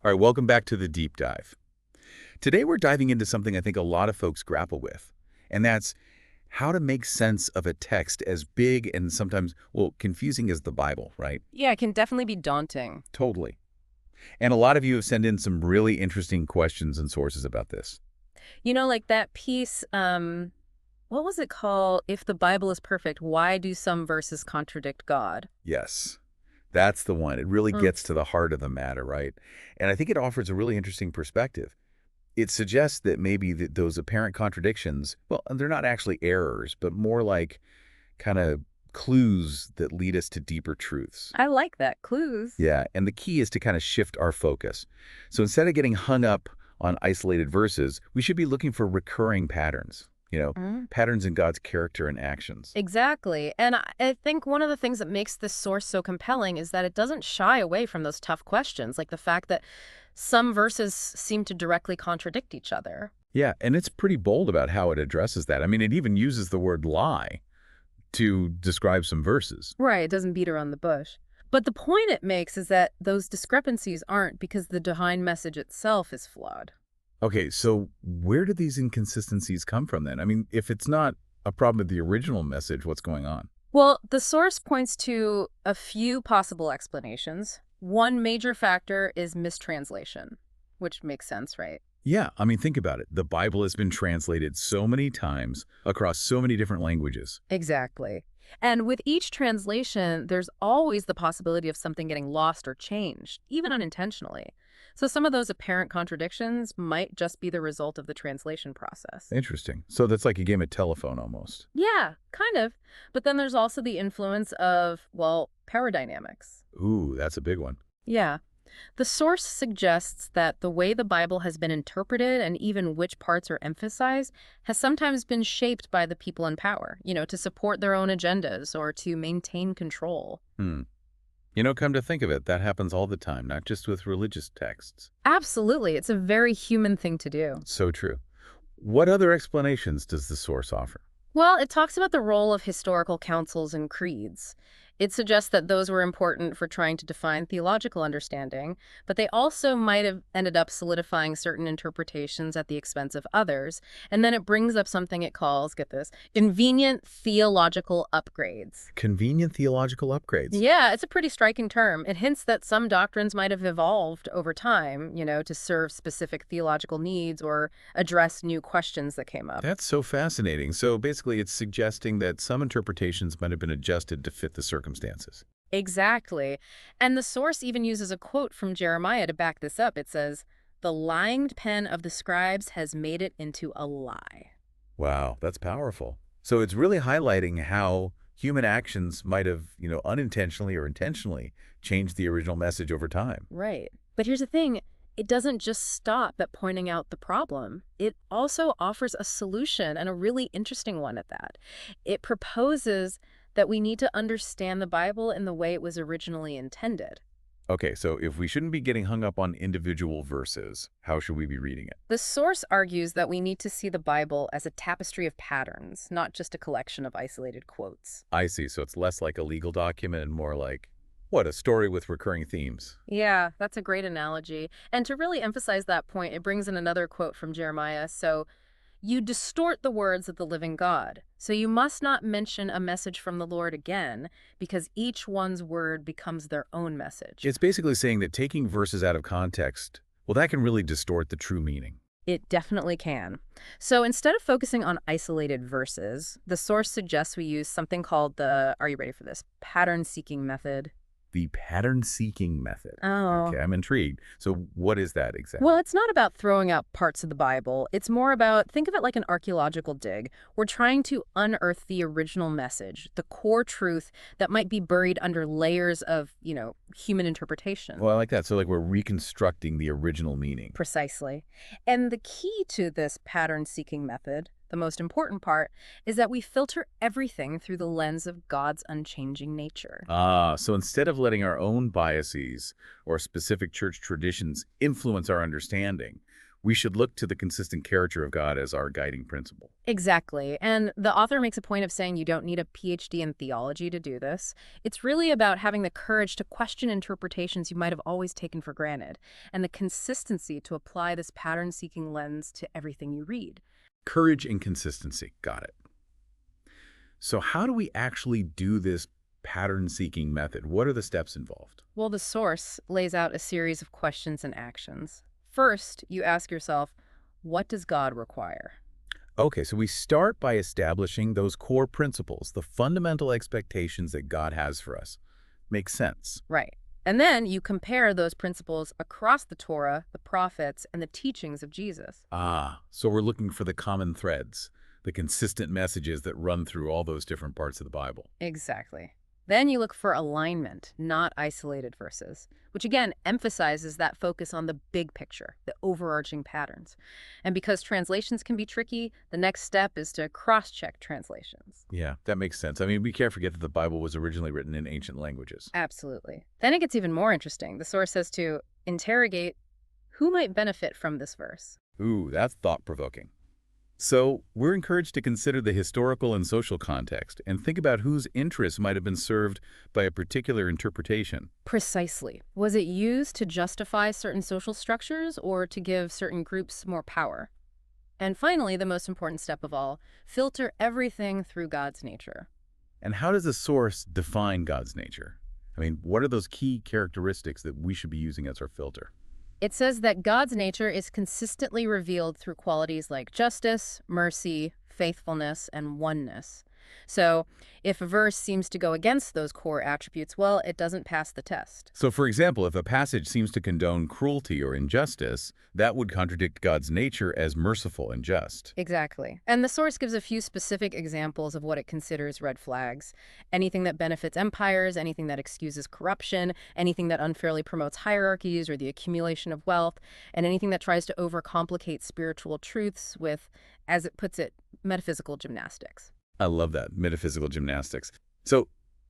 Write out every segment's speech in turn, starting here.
All right, welcome back to the deep dive. Today we're diving into something I think a lot of folks grapple with, and that's how to make sense of a text as big and sometimes, well, confusing as the Bible, right? Yeah, it can definitely be daunting. Totally. And a lot of you have sent in some really interesting questions and sources about this. Like that piece, what was it called? If the Bible is perfect, why do some verses contradict God? Yes, that's the one. It really Mm. gets to the heart of the matter, right? And I think it offers a really interesting perspective. It suggests that maybe those apparent contradictions, well, they're not actually errors, but more like kind of clues that lead us to deeper truths. I like that. Clues. Yeah, and the key is to kind of shift our focus. So instead of getting hung up on isolated verses, we should be looking for recurring patterns, Mm. patterns in God's character and actions. Exactly. And I think one of the things that makes this source so compelling is that it doesn't shy away from those tough questions, like the fact that some verses seem to directly contradict each other. Yeah, and it's pretty bold about how it addresses that. I mean, it even uses the word lie to describe some verses. Right, it doesn't beat around the bush. But the point it makes is that those discrepancies aren't because the divine message itself is flawed. Okay, so where do these inconsistencies come from then? I mean, if it's not a problem with the original message, what's going on? Well, the source points to a few possible explanations. One major factor is mistranslation, which makes sense, right? Yeah, I mean, think about it. The Bible has been translated so many times across so many different languages. Exactly. And with each translation, there's always the possibility of something getting lost or changed, even unintentionally. So some of those apparent contradictions might just be the result of the translation process. Interesting. So that's like a game of telephone almost. Yeah, kind of. But then there's also the influence of, well, power dynamics. Ooh, that's a big one. Yeah. The source suggests that the way the Bible has been interpreted and even which parts are emphasized has sometimes been shaped by the people in power, to support their own agendas or to maintain control. Hmm. Come to think of it, that happens all the time, not just with religious texts. Absolutely. It's a very human thing to do. So true. What other explanations does the source offer? Well, it talks about the role of historical councils and creeds. It suggests that those were important for trying to define theological understanding, but they also might have ended up solidifying certain interpretations at the expense of others. And then it brings up something it calls, get this, convenient theological upgrades. Convenient theological upgrades. Yeah, it's a pretty striking term. It hints that some doctrines might have evolved over time, to serve specific theological needs or address new questions that came up. That's so fascinating. So basically, it's suggesting that some interpretations might have been adjusted to fit the circumstances. Exactly. And the source even uses a quote from Jeremiah to back this up. It says, "The lying pen of the scribes has made it into a lie." Wow, that's powerful. So it's really highlighting how human actions might have, unintentionally or intentionally changed the original message over time. Right. But here's the thing. It doesn't just stop at pointing out the problem. It also offers a solution, and a really interesting one at that. It proposes that we need to understand the Bible in the way it was originally intended. Okay, so if we shouldn't be getting hung up on individual verses, how should we be reading it? The source argues that we need to see the Bible as a tapestry of patterns, not just a collection of isolated quotes. I see, so it's less like a legal document and more like, what, a story with recurring themes. Yeah, that's a great analogy. And to really emphasize that point, it brings in another quote from Jeremiah. So, "You distort the words of the living God. So you must not mention a message from the Lord again, because each one's word becomes their own message." It's basically saying that taking verses out of context, well, that can really distort the true meaning. It definitely can. So instead of focusing on isolated verses, the source suggests we use something called the, are you ready for this, pattern-seeking method. The pattern-seeking method. Oh. Okay, I'm intrigued. So what is that exactly? Well, it's not about throwing out parts of the Bible. It's more about, think of it like an archaeological dig. We're trying to unearth the original message, the core truth that might be buried under layers of, human interpretation. Well, I like that. So like we're reconstructing the original meaning. Precisely. And the key to this pattern-seeking method, the most important part, is that we filter everything through the lens of God's unchanging nature. Ah, so instead of letting our own biases or specific church traditions influence our understanding, We should look to the consistent character of God as our guiding principle. Exactly. And the author makes a point of saying you don't need a PhD in theology to do this. It's really about having the courage to question interpretations you might have always taken for granted, and the consistency to apply this pattern-seeking lens to everything you read. Courage and consistency. Got it. So how do we actually do this pattern-seeking method? What are the steps involved? Well, the source lays out a series of questions and actions. First, you ask yourself, what does God require? Okay, so we start by establishing those core principles, the fundamental expectations that God has for us. Makes sense. Right. And then you compare those principles across the Torah, the prophets, and the teachings of Jesus. Ah, so we're looking for the common threads, the consistent messages that run through all those different parts of the Bible. Exactly. Then you look for alignment, not isolated verses, which again emphasizes that focus on the big picture, the overarching patterns. And because translations can be tricky, the next step is to cross-check translations. Yeah, that makes sense. I mean, we can't forget that the Bible was originally written in ancient languages. Absolutely. Then it gets even more interesting. The source says to interrogate who might benefit from this verse. Ooh, that's thought-provoking. So, we're encouraged to consider the historical and social context and think about whose interests might have been served by a particular interpretation. Precisely. Was it used to justify certain social structures or to give certain groups more power? And finally, the most important step of all, filter everything through God's nature. And how does the source define God's nature? I mean, what are those key characteristics that we should be using as our filter? It says that God's nature is consistently revealed through qualities like justice, mercy, faithfulness, and oneness. So if a verse seems to go against those core attributes, well, it doesn't pass the test. So, for example, if a passage seems to condone cruelty or injustice, that would contradict God's nature as merciful and just. Exactly. And the source gives a few specific examples of what it considers red flags. Anything that benefits empires, anything that excuses corruption, anything that unfairly promotes hierarchies or the accumulation of wealth, and anything that tries to overcomplicate spiritual truths with, as it puts it, metaphysical gymnastics. I love that, metaphysical gymnastics. So,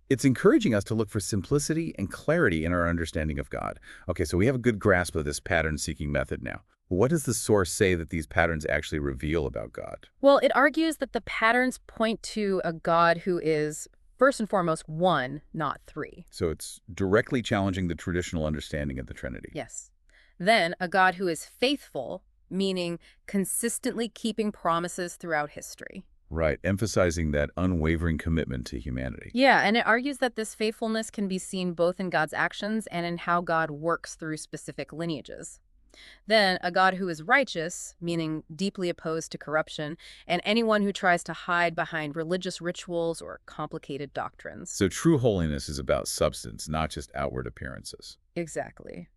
it's encouraging us to look for simplicity and clarity in our understanding of God. Okay, so we have a good grasp of this pattern-seeking method now. What does the source say that these patterns actually reveal about God? Well, it argues that the patterns point to a God who is, first and foremost, one, not three. So it's directly challenging the traditional understanding of the Trinity. Yes. Then, a God who is faithful, meaning consistently keeping promises throughout history. Right, emphasizing that unwavering commitment to humanity. Yeah, and it argues that this faithfulness can be seen both in God's actions and in how God works through specific lineages. Then, a God who is righteous, meaning deeply opposed to corruption, and anyone who tries to hide behind religious rituals or complicated doctrines. So true holiness is about substance, not just outward appearances. Exactly.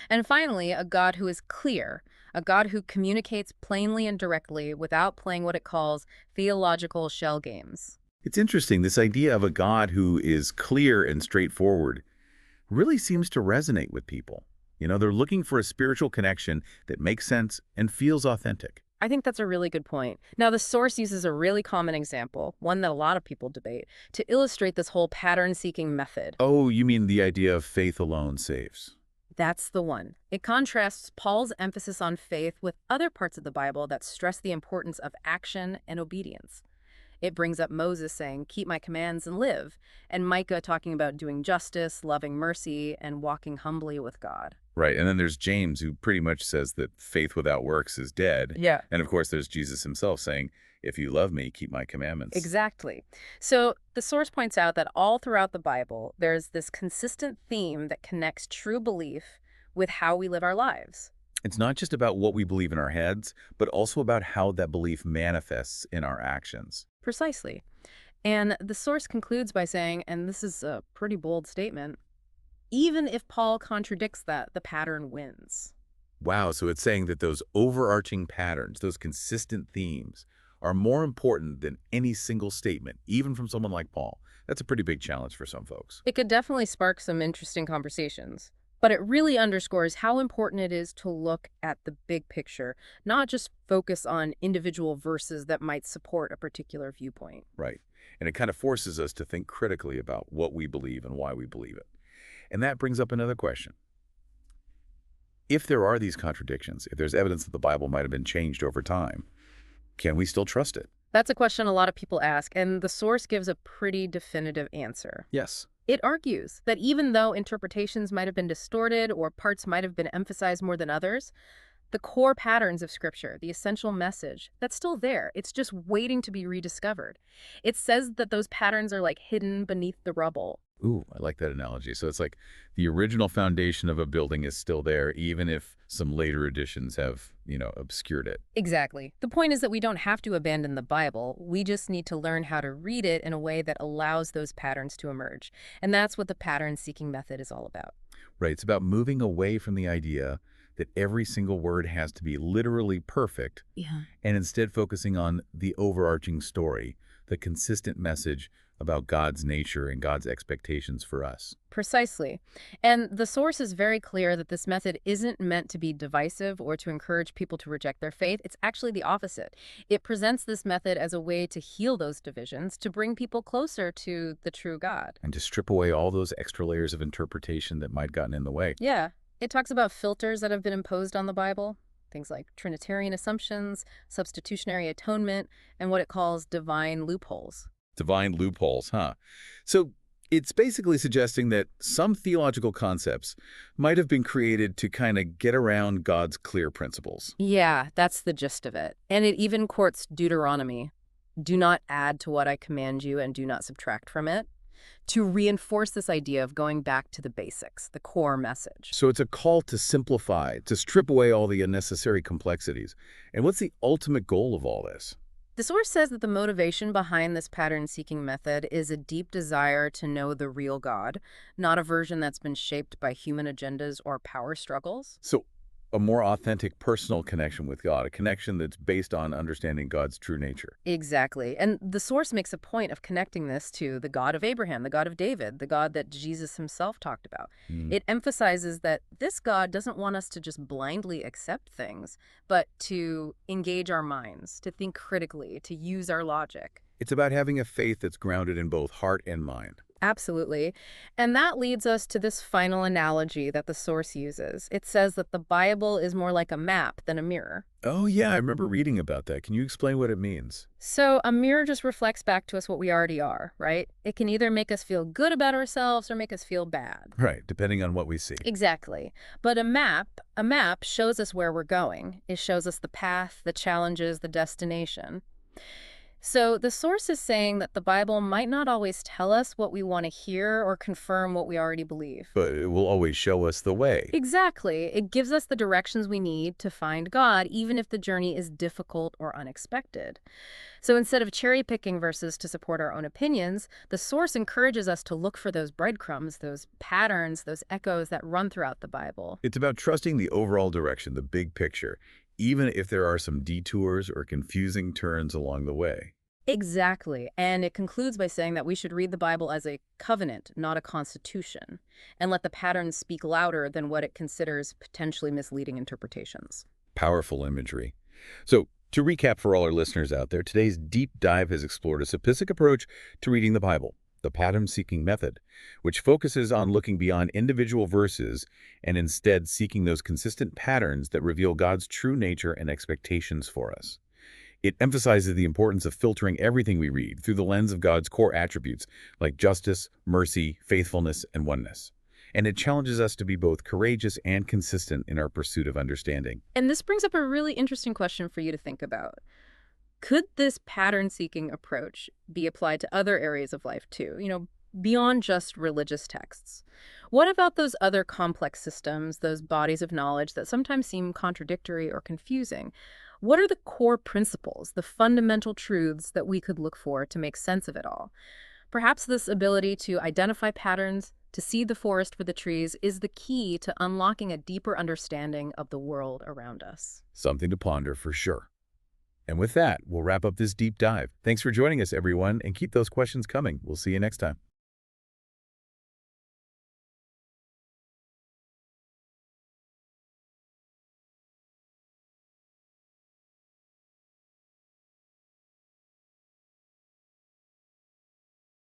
And finally, a God who is clear, a God who communicates plainly and directly without playing what it calls theological shell games. It's interesting, this idea of a God who is clear and straightforward really seems to resonate with people. You know, they're looking for a spiritual connection that makes sense and feels authentic. I think that's a really good point. Now, the source uses a really common example, one that a lot of people debate, to illustrate this whole pattern-seeking method. Oh, you mean the idea of faith alone saves? That's the one. It contrasts Paul's emphasis on faith with other parts of the Bible that stress the importance of action and obedience. It brings up Moses saying, "Keep my commands and live," and Micah talking about doing justice, loving mercy, and walking humbly with God. Right, and then there's James, who pretty much says that faith without works is dead. Yeah. And of course, there's Jesus himself saying, if you love me, keep my commandments. Exactly. So the source points out that all throughout the Bible, there's this consistent theme that connects true belief with how we live our lives. It's not just about what we believe in our heads, but also about how that belief manifests in our actions. Precisely. And the source concludes by saying, and this is a pretty bold statement, even if Paul contradicts that, the pattern wins. Wow, so it's saying that those overarching patterns, those consistent themes, are more important than any single statement, even from someone like Paul. That's a pretty big challenge for some folks. It could definitely spark some interesting conversations, but it really underscores how important it is to look at the big picture, not just focus on individual verses that might support a particular viewpoint. Right. And it kind of forces us to think critically about what we believe and why we believe it. And that brings up another question. If there are these contradictions, if there's evidence that the Bible might have been changed over time, can we still trust it? That's a question a lot of people ask, and the source gives a pretty definitive answer. Yes. It argues that even though interpretations might have been distorted or parts might have been emphasized more than others, the core patterns of Scripture, the essential message, that's still there. It's just waiting to be rediscovered. It says that those patterns are like hidden beneath the rubble. Ooh, I like that analogy. So it's like the original foundation of a building is still there, even if some later additions have, obscured it. Exactly. The point is that we don't have to abandon the Bible. We just need to learn how to read it in a way that allows those patterns to emerge. And that's what the pattern-seeking method is all about. Right. It's about moving away from the idea that every single word has to be literally perfect Yeah. and instead focusing on the overarching story, the consistent message about God's nature and God's expectations for us. Precisely. And the source is very clear that this method isn't meant to be divisive or to encourage people to reject their faith. It's actually the opposite. It presents this method as a way to heal those divisions, to bring people closer to the true God. And to strip away all those extra layers of interpretation that might have gotten in the way. Yeah. It talks about filters that have been imposed on the Bible, things like Trinitarian assumptions, substitutionary atonement, and what it calls divine loopholes. Divine loopholes, huh? So it's basically suggesting that some theological concepts might have been created to kind of get around God's clear principles. Yeah, that's the gist of it. And it even quotes Deuteronomy. Do not add to what I command you and do not subtract from it, to reinforce this idea of going back to the basics, the core message. So it's a call to simplify, to strip away all the unnecessary complexities. And what's the ultimate goal of all this? The source says that the motivation behind this pattern-seeking method is a deep desire to know the real God, not a version that's been shaped by human agendas or power struggles. So a more authentic personal connection with God, a connection that's based on understanding God's true nature. Exactly. And the source makes a point of connecting this to the God of Abraham, the God of David, the God that Jesus himself talked about. Mm. It emphasizes that this God doesn't want us to just blindly accept things, but to engage our minds, to think critically, to use our logic. It's about having a faith that's grounded in both heart and mind. Absolutely. And that leads us to this final analogy that the source uses. It says that the Bible is more like a map than a mirror. Oh, yeah, I remember reading about that. Can you explain what it means? So a mirror just reflects back to us what we already are, right? It can either make us feel good about ourselves or make us feel bad. Right, depending on what we see. Exactly. But a map shows us where we're going. It shows us the path, the challenges, the destination. So the source is saying that the Bible might not always tell us what we want to hear or confirm what we already believe. But it will always show us the way. Exactly. It gives us the directions we need to find God, even if the journey is difficult or unexpected. So instead of cherry-picking verses to support our own opinions, the source encourages us to look for those breadcrumbs, those patterns, those echoes that run throughout the Bible. It's about trusting the overall direction, the big picture, even if there are some detours or confusing turns along the way. Exactly. And it concludes by saying that we should read the Bible as a covenant, not a constitution, and let the patterns speak louder than what it considers potentially misleading interpretations. Powerful imagery. So, to recap for all our listeners out there, today's deep dive has explored a sophisticated approach to reading the Bible, the pattern-seeking method, which focuses on looking beyond individual verses and instead seeking those consistent patterns that reveal God's true nature and expectations for us. It emphasizes the importance of filtering everything we read through the lens of God's core attributes like justice, mercy, faithfulness, and oneness. And it challenges us to be both courageous and consistent in our pursuit of understanding. And this brings up a really interesting question for you to think about. Could this pattern-seeking approach be applied to other areas of life too, beyond just religious texts? What about those other complex systems, those bodies of knowledge that sometimes seem contradictory or confusing? What are the core principles, the fundamental truths that we could look for to make sense of it all? Perhaps this ability to identify patterns, to see the forest for the trees, is the key to unlocking a deeper understanding of the world around us. Something to ponder for sure. And with that, we'll wrap up this deep dive. Thanks for joining us, everyone, and keep those questions coming. We'll see you next time.